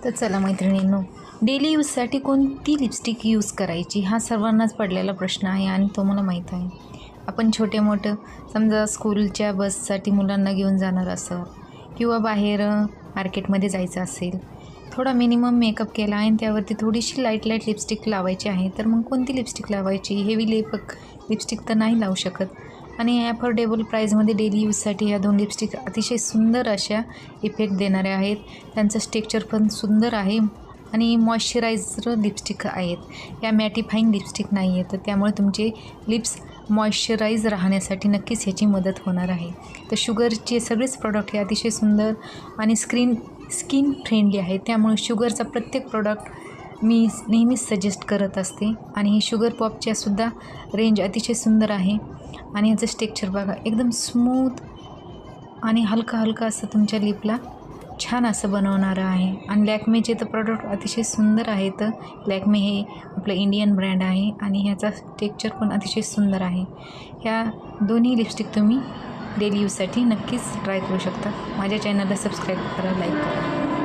तर चला मैत्रिणींनो, डेली यूजसाठी कोणती लिपस्टिक यूज करायची हा सर्वांनाच पडलेला प्रश्न आहे आणि तो मला माहीत आहे. आपण छोटे मोठं समजा स्कूलच्या बससाठी मुलांना घेऊन जाणार असं किंवा बाहेर मार्केटमध्ये जायचं असेल, थोडा मिनिमम मेकअप केला आणि त्यावरती थोडीशी लाईट लिपस्टिक लावायची आहे, तर मग कोणती लिपस्टिक लावायची? हेवी लिपस्टिक तर नाही लावू शकत. आणि ॲफोर्डेबल प्राईजमध्ये डेली यूजसाठी ह्या 2 लिपस्टिक अतिशय सुंदर अशा इफेक्ट देणाऱ्या आहेत. त्यांचं स्ट्रक्चर पण सुंदर आहे आणि मॉइश्चरायझर लिपस्टिक आहेत. या मॅटिफाईंग लिपस्टिक नाही आहेत, तर त्यामुळे तुमचे लिप्स मॉइश्चराईज राहण्यासाठी नक्कीच ह्याची मदत होणार आहे. तर शुगरचे सगळेच प्रॉडक्ट हे अतिशय सुंदर आणि स्किन फ्रेंडली आहे. त्यामुळे शुगरचा प्रत्येक प्रॉडक्ट मी नेहमीच सजेस्ट करत असते. आणि ही शुगर पॉपच्यासुद्धा रेंज अतिशय सुंदर आहे. आणि याचं स्ट्रक्चर बघा, एकदम स्मूथ आणि हलका असं तुमच्या लिपला छान असं बनवणारं आहे. आणि लॅक्मेचे तर प्रॉडक्ट अतिशय सुंदर आहेत. लॅक्मे हे आपलं इंडियन ब्रँड आहे आणि ह्याचा स्ट्रक्चर पण अतिशय सुंदर आहे. ह्या दोन्ही लिपस्टिक तुम्ही डेली यूजसाठी नक्कीच ट्राय करू शकता. माझ्या चॅनलला सबस्क्राईब करा, लाईक करा.